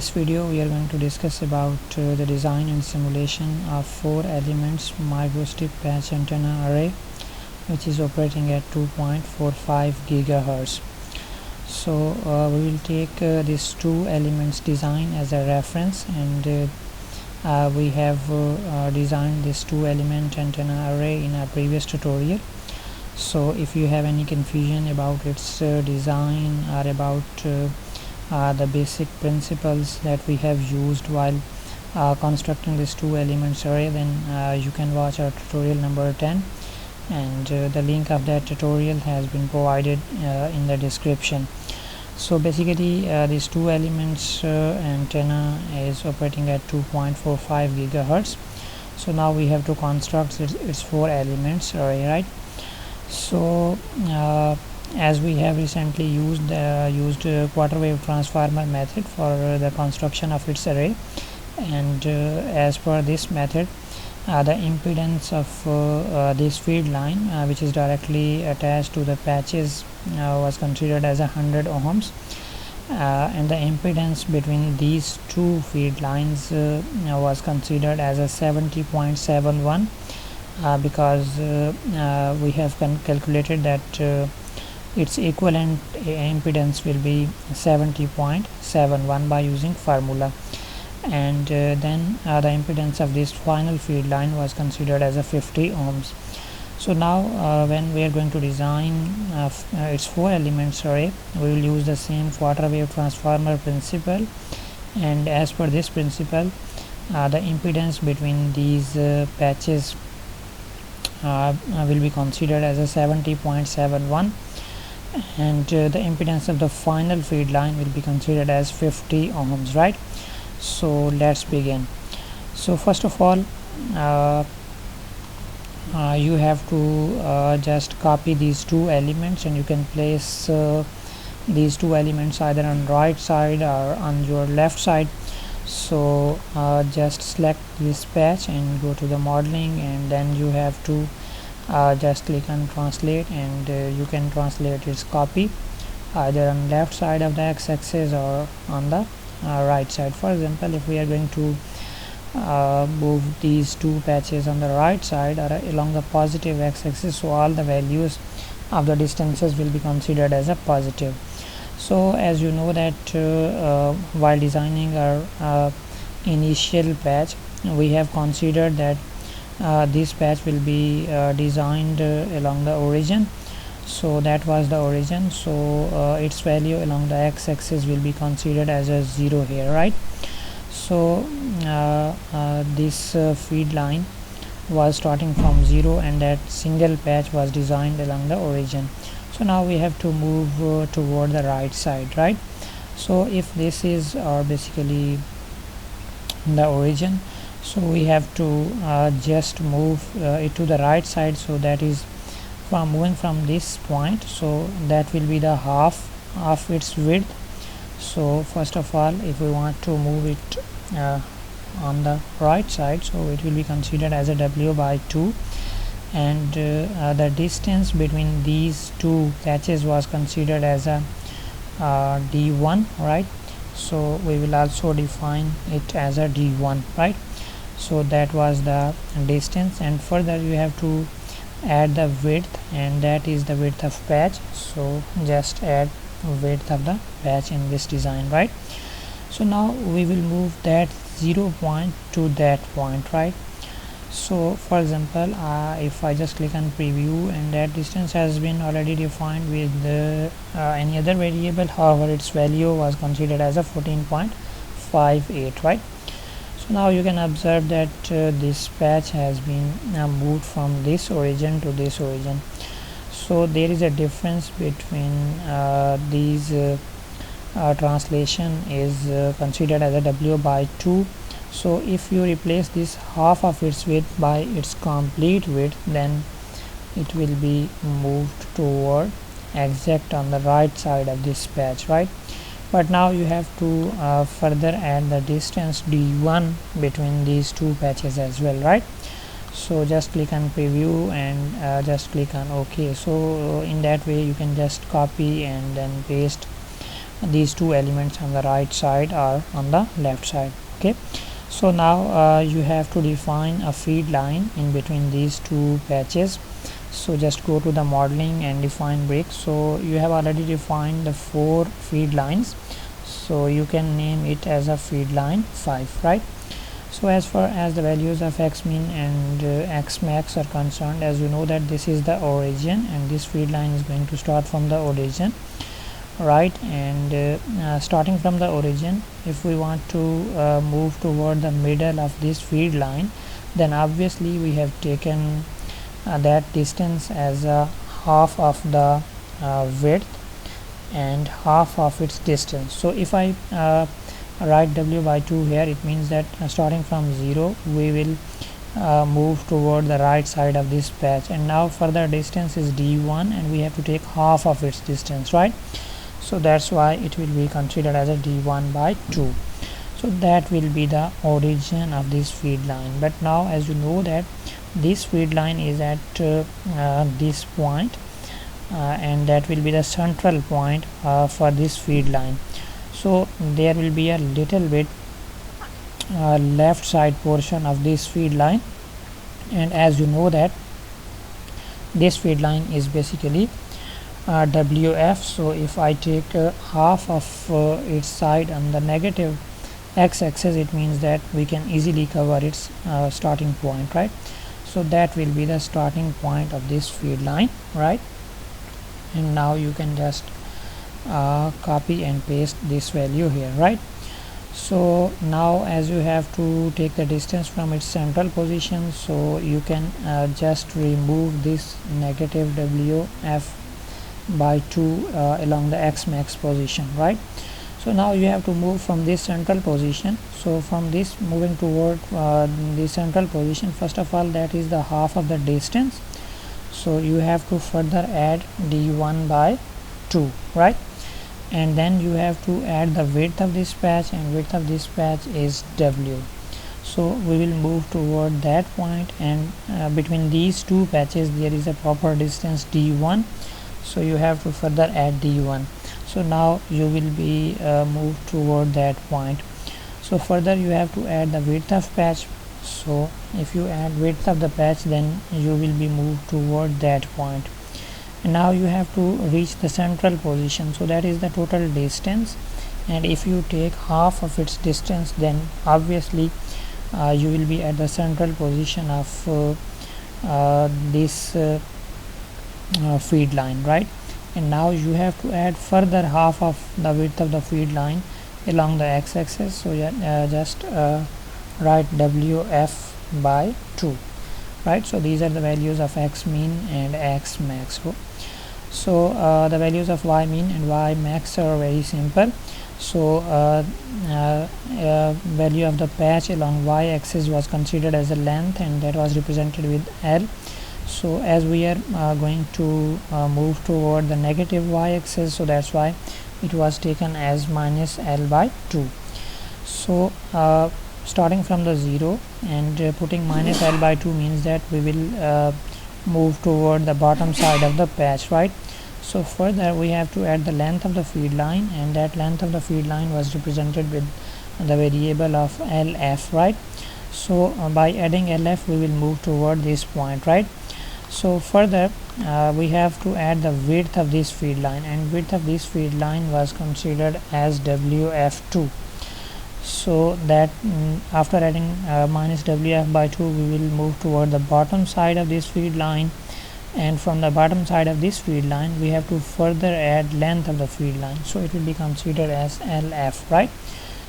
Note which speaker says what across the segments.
Speaker 1: this video we are going to discuss about the design and simulation of 4 elements microstrip patch antenna array, which is operating at 2.45 gigahertz. So we will take this 2 elements design as a reference, and we have designed this 2 element antenna array in a previous tutorial. So if you have any confusion about its design or about the basic principles that we have used while constructing this 2 elements array, then you can watch our tutorial number 10, and the link of that tutorial has been provided in the description. So basically these 2 elements antenna is operating at 2.45 gigahertz. So now we have to construct its 4 elements array, right? So as we have recently used quarter wave transformer method for the construction of its array, and as per this method the impedance of this feed line which is directly attached to the patches was considered as 100 ohms, and the impedance between these two feed lines was considered as a 70.71 because we have calculated that its equivalent impedance will be 70.71 by using formula, and then the impedance of this final feed line was considered as a 50 ohms. So now when we are going to design its 4 elements array, we will use the same quarter wave transformer principle, and as per this principle the impedance between these patches will be considered as a 70.71, and the impedance of the final feed line will be considered as 50 ohms, right? So let's begin. So first of all you have to just copy these 2 elements, and you can place these 2 elements either on right side or on your left side. So just select this patch and go to the modeling, and then you have to just click on translate, and you can translate its copy either on left side of the x-axis or on the right side. For example, if we are going to move these 2 patches on the right side or along the positive x-axis, so all the values of the distances will be considered as a positive. So as you know that while designing our initial patch, we have considered that this patch will be designed along the origin. So that was the origin, so its value along the x-axis will be considered as a 0 here, right? So this feed line was starting from 0, and that single patch was designed along the origin. So now we have to move toward the right side, right? So if this is basically the origin, so we have to just move it to the right side. So that is from moving from this point, so that will be the half of its width. So first of all, if we want to move it on the right side, so it will be considered as a W by 2, and the distance between these 2 patches was considered as a D1, right? So we will also define it as a D1, right? So that was the distance, and further you have to add the width, and that is the width of patch. So just add width of the patch in this design, right? So now we will move that 0 point to that point, right? So for example, if I just click on preview, and that distance has been already defined with any other variable, however its value was considered as a 14.58, right? So now you can observe that this patch has been moved from this origin to this origin. So there is a difference between these translation is considered as a W by 2. So if you replace this half of its width by its complete width, then it will be moved toward exact on the right side of this patch, right? But now you have to further add the distance D1 between these 2 patches as well, right? So just click on preview and just click on OK. So in that way you can just copy and then paste these two elements on the right side are on the left side. Okay, so now you have to define a feed line in between these two patches. So just go to the modeling and define brick. So you have already defined the 4 feed lines, so you can name it as a feed line 5, right? So as far as the values of x min and x max are concerned, as you know that this is the origin and this feed line is going to start from the origin, right? And starting from the origin, if we want to move toward the middle of this feed line, then obviously we have taken that distance as a half of the width and half of its distance. So if I write w by 2 here, it means that starting from 0 we will move toward the right side of this patch, and now further distance is d1 and we have to take half of its distance, right? So that's why it will be considered as a d1 by 2. So that will be the origin of this feed line. But now as you know that this feed line is at this point, and that will be the central point for this feed line. So there will be a little bit left side portion of this feed line, and as you know that this feed line is basically WF. So if I take half of its side on the negative x-axis, it means that we can easily cover its starting point, right? So that will be the starting point of this feed line, right? And now you can just copy and paste this value here, right? So now as you have to take the distance from its central position, so you can just remove this negative WF by 2 along the x max position, right? So now you have to move from this central position. So from this moving toward the central position, first of all, that is the half of the distance, so you have to further add d1 by 2, right? And then you have to add the width of this patch, and width of this patch is w. So we will move toward that point, and between these two patches there is a proper distance d1, so you have to further add d1. So now you will be moved toward that point. So further you have to add the width of patch. So if you add width of the patch, then you will be moved toward that point. And now you have to reach the central position, so that is the total distance, and if you take half of its distance, then obviously you will be at the central position of this feed line, right? And now you have to add further half of the width of the feed line along the x-axis. So just write WF by 2, right? So these are the values of x min and x max. So the values of y min and y max are very simple. So value of the patch along y axis was considered as a length, and that was represented with L. So as we are going to move toward the negative y-axis, so that's why it was taken as minus L by 2. So starting from the 0 and putting minus L by 2 means that we will move toward the bottom side of the patch, right? So further we have to add the length of the feed line, and that length of the feed line was represented with the variable of LF, right? So by adding LF we will move toward this point, right? So further we have to add the width of this feed line, and width of this feed line was considered as WF2. So that after adding minus WF by 2, we will move toward the bottom side of this feed line, and from the bottom side of this feed line we have to further add length of the feed line, so it will be considered as LF, right?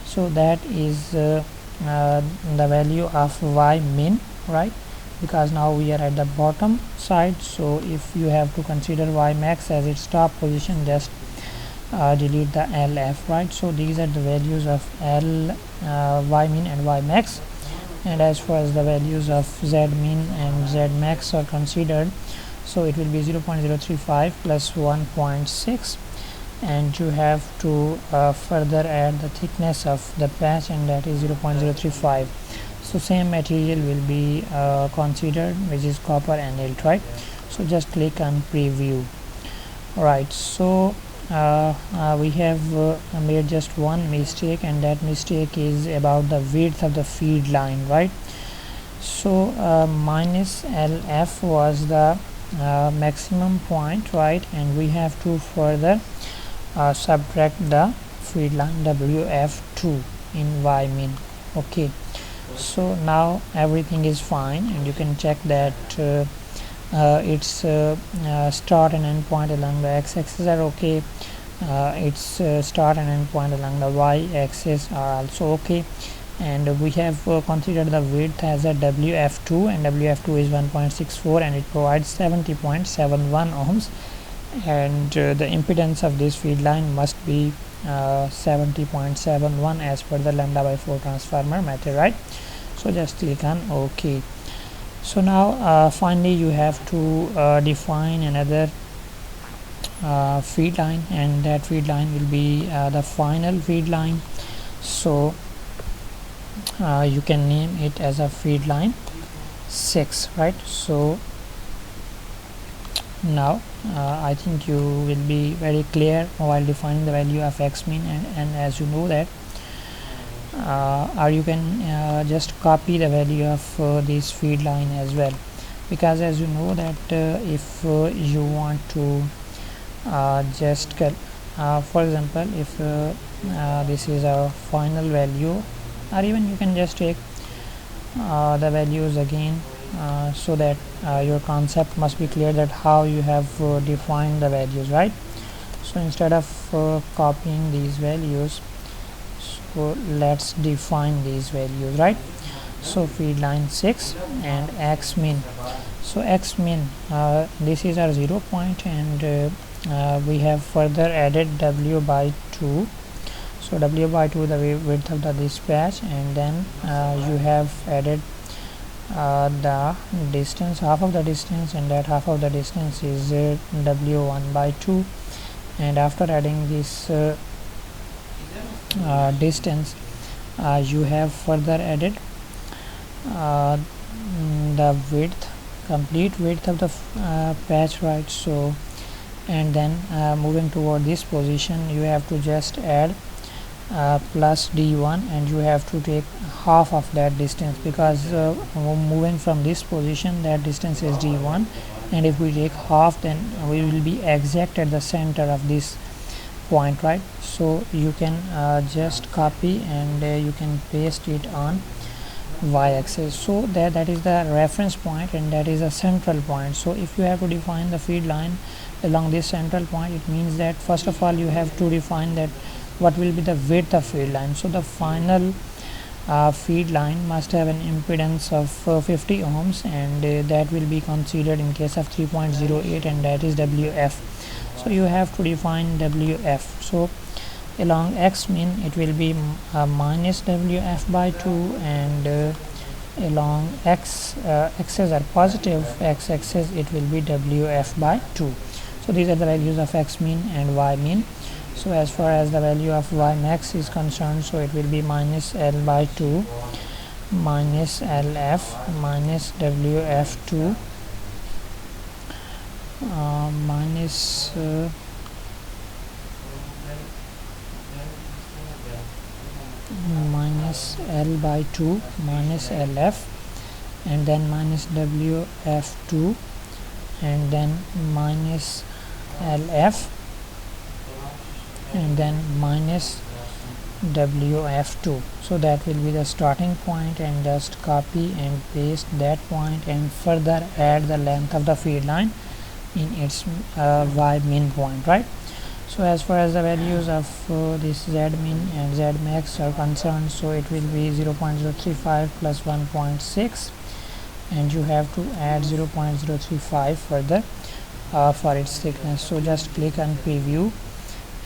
Speaker 1: So that is the value of y min, right? Because now we are at the bottom side, so if you have to consider y max as its top position, just delete the LF, right? So these are the values of y min and y max. And as far as the values of z min and z max are considered, so it will be 0.035 plus 1.6, and you have to further add the thickness of the patch, and that is 0.035. So same material will be considered, which is copper annealed, right? So just click on preview. Right, so we have made just one mistake, and that mistake is about the width of the feed line, right? So minus LF was the maximum point, right? And we have to further subtract the feed line WF2 in Y min. Okay, so now everything is fine, and you can check that its start and end point along the x-axis are okay. Its start and end point along the y-axis are also okay, and we have considered the width as a WF2, and WF2 is 1.64, and it provides 70.71 ohms, and the impedance of this feed line must be 70.71 as per the lambda by 4 transformer method, right? So just click on OK. So now finally you have to define another feed line, and that feed line will be the final feed line. So you can name it as a feed line 6, right? So now I think you will be very clear while defining the value of x min, and as you know that or you can just copy the value of this feed line as well, because as you know that if you want to just for example, if this is a final value, or even you can just take the values again, so that your concept must be clear that how you have defined the values, right? So instead of copying these values, so let's define these values, right? So feed line 6 and x min. So x min, this is our 0 point, and we have further added w by 2. So w by 2 the width of the dispatch, and then you have added the distance, half of the distance, and that half of the distance is w1 by 2, and after adding this distance you have further added the width, complete width of the patch, right? So and then moving toward this position you have to just add plus d1, and you have to take half of that distance, because moving from this position that distance is d1, and if we take half then we will be exact at the center of this point, right? So you can just copy and you can paste it on y-axis, so that is the reference point, and that is a central point. So if you have to define the feed line along this central point, it means that first of all you have to define that what will be the width of feed line. So the final feed line must have an impedance of 50 ohms, and that will be considered in case of 3.08, and that is WF. So you have to define WF. So along x min it will be minus WF by 2, and along x's are positive x-axis it will be WF by 2. So these are the values of x min and y min. So as far as the value of y max is concerned, so it will be minus L by 2 minus LF minus WF2 minus minus L by 2 minus LF, and then minus WF2, and then minus LF, and then minus WF2. So that will be the starting point, and just copy and paste that point and further add the length of the feed line in its y min point, right? So as far as the values of this z min and z max are concerned, so it will be 0.035 plus 1.6, and you have to add 0.035 further for its thickness. So just click on preview,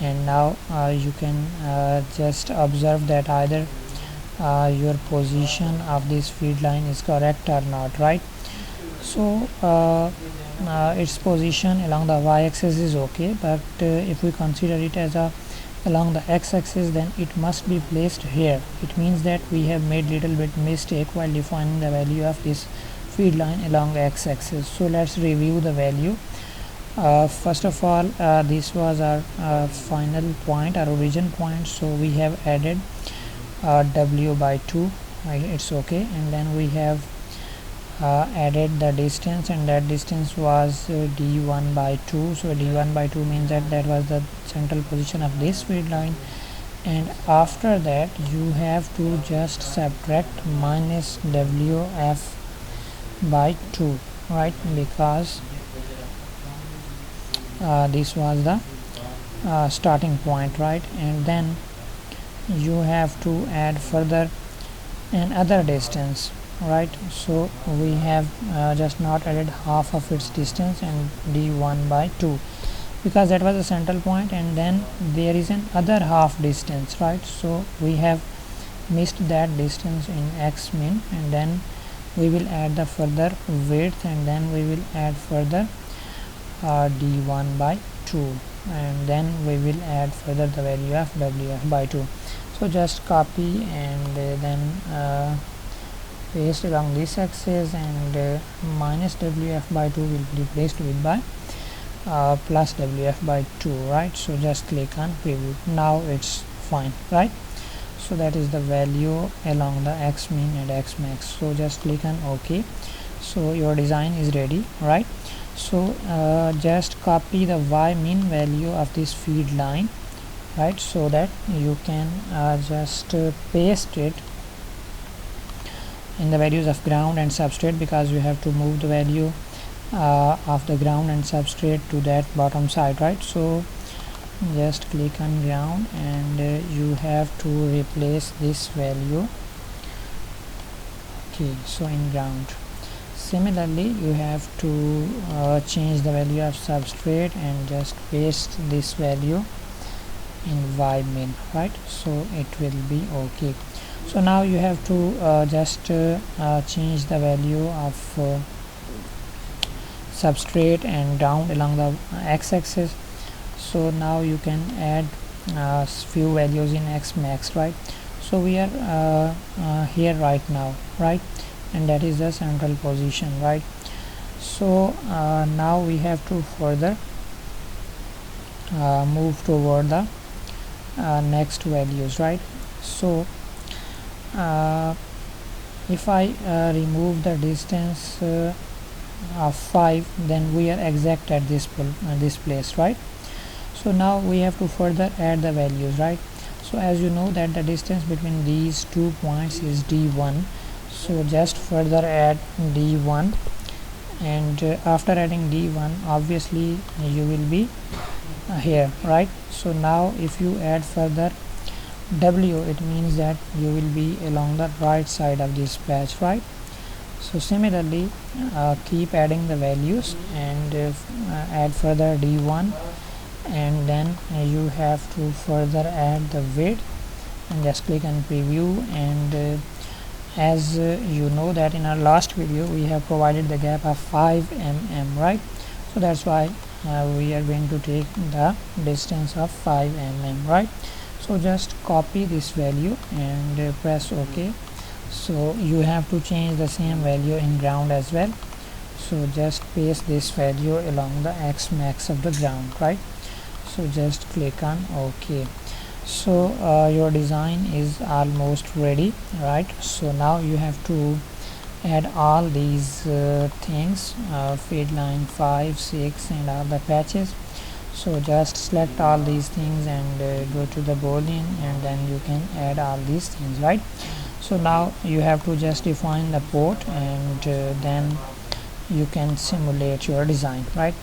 Speaker 1: and now you can just observe that either your position of this feed line is correct or not, right? So its position along the y-axis is okay, but if we consider it as along the x-axis, then it must be placed here. It means that we have made little bit mistake while defining the value of this feed line along the x-axis. So let's review the value. First of all, this was our final point, our origin point, so we have added w by 2, it's okay, and then we have added the distance, and that distance was d1 by 2. So d1 by 2 means that that was the central position of this feed line, and after that you have to just subtract minus wf by 2, right, because this was the starting point, right, and then you have to add further another distance, right. So we have just not added half of its distance and d1 by 2 because that was the central point, and then there is an other half distance, right. So we have missed that distance in x min, and then we will add the further width, and then we will add further d1 by 2, and then we will add further the value of wf by 2. So just copy and then paste along this axis, and minus wf by 2 will be replaced with by plus wf by 2, right. So just click on preview. Now it's fine, right. So that is the value along the x min and x max. So just click on OK. So your design is ready, right. So just copy the y min value of this feed line, right, so that you can just paste it in the values of ground and substrate, because you have to move the value of the ground and substrate to that bottom side, right. So just click on ground, and you have to replace this value, okay. So in ground, similarly you have to change the value of substrate and just paste this value in y min, right. So it will be okay. So now you have to just change the value of substrate and ground along the x-axis. So now you can add few values in x max, right. So we are here right now, right, and that is the central position, right. So now we have to further move toward the next values, right. So if I remove the distance of 5, then we are exact at this place, right. So now we have to further add the values, right. So as you know that the distance between these 2 points is d1, so just further add d1, and after adding d1 obviously you will be here, right. So now if you add further w, it means that you will be along the right side of this patch, right. So similarly keep adding the values, and add further d1, and then you have to further add the width, and just click on preview. And as you know that in our last video we have provided the gap of 5 mm, right. So that's why we are going to take the distance of 5 mm, right. So just copy this value and press OK. So you have to change the same value in ground as well. So just paste this value along the x max of the ground, right. So just click on OK. So your design is almost ready, right. So now you have to add all these things, feed line 5, 6 and all the patches. So just select all these things and go to the boolean, and then you can add all these things, right. So now you have to just define the port, and then you can simulate your design, right.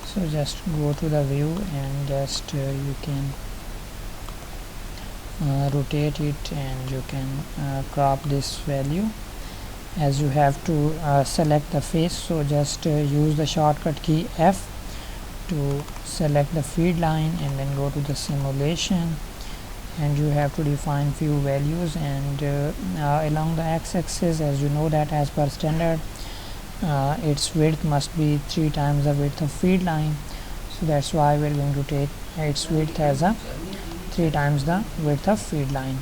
Speaker 1: So just go to the view, and just you can rotate it, and you can crop this value, as you have to select the face. So just use the shortcut key F to select the feed line, and then go to the simulation, and you have to define few values, and along the x-axis, as you know that as per standard its width must be 3 times the width of feed line. So that's why we're going to take its width as a 3 times the width of feed line.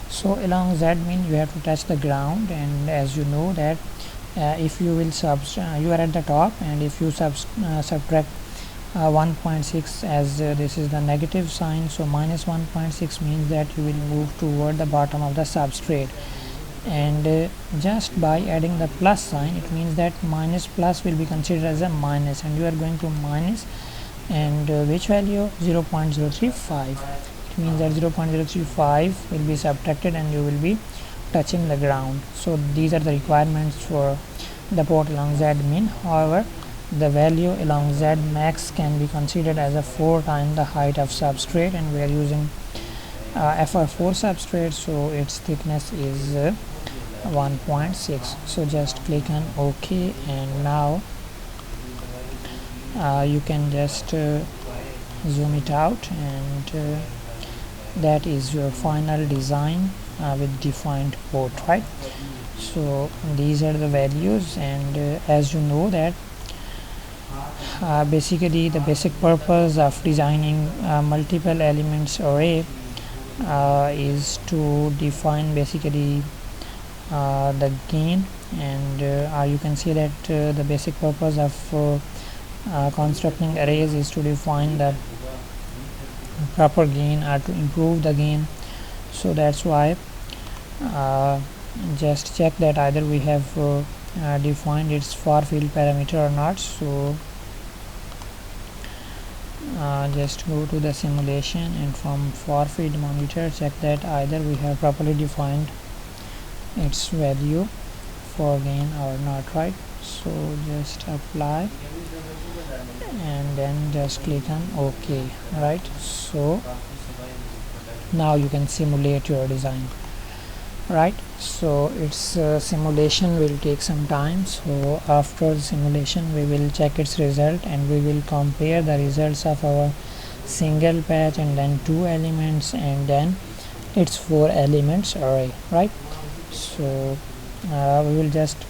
Speaker 1: So along z min you have to touch the ground, and as you know that if you will you are at the top, and if you subtract 1.6 as this is the negative sign, so minus 1.6 means that you will move toward the bottom of the substrate, and just by adding the plus sign it means that minus plus will be considered as a minus, and you are going to minus, and which value? 0.035. It means that 0.035 will be subtracted and you will be touching the ground. So these are the requirements for the port along Z min. However, the value along Z max can be considered as a 4 times the height of substrate, and we are using FR4 substrate, so its thickness is 1.6. so just click on OK, and now you can just zoom it out, and that is your final design with defined port, right? So these are the values, and as you know that basically the basic purpose of designing multiple elements array is to define basically the gain, and you can see that the basic purpose of constructing arrays is to define the proper gain or to improve the gain. So that's why just check that either we have defined its far field parameter or not. So just go to the simulation, and from far field monitor check that either we have properly defined its value for gain or not, right? So just apply and then just click on OK, right? So now you can simulate your design, right? So its simulation will take some time, so after the simulation we will check its result, and we will compare the results of our single patch and then 2 elements and then its 4 elements array, right? So we will just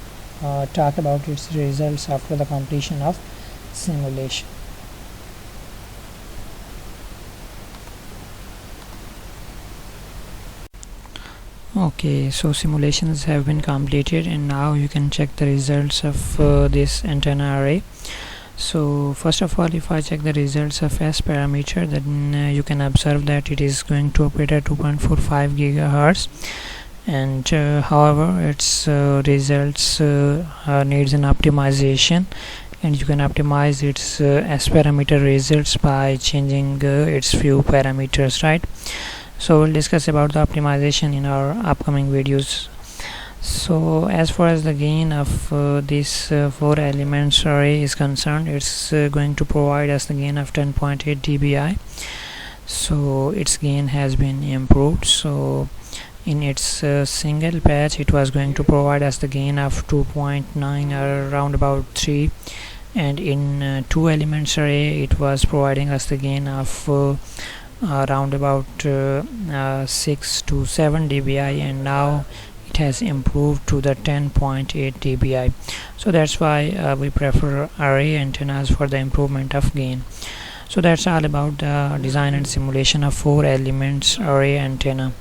Speaker 1: talk about its results after the completion of simulation. Okay, so simulations have been completed, and now you can check the results of this antenna array. So first of all, if I check the results of S parameter, then you can observe that it is going to operate at 2.45 gigahertz, and however its results needs an optimization, and you can optimize its S parameter results by changing its few parameters, right? So we'll discuss about the optimization in our upcoming videos. So as far as the gain of this 4 elements array is concerned, it's going to provide us the gain of 10.8 dBi. So its gain has been improved. So in its single patch it was going to provide us the gain of 2.9 or around about 3, and in 2 elements array it was providing us the gain of around about 6 to 7 dBi, and now it has improved to the 10.8 dBi. So that's why we prefer array antennas for the improvement of gain. So that's all about the design and simulation of 4 elements array antenna.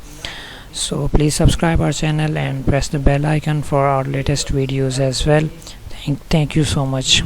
Speaker 1: So please subscribe our channel and press the bell icon for our latest videos as well. Thank you so much.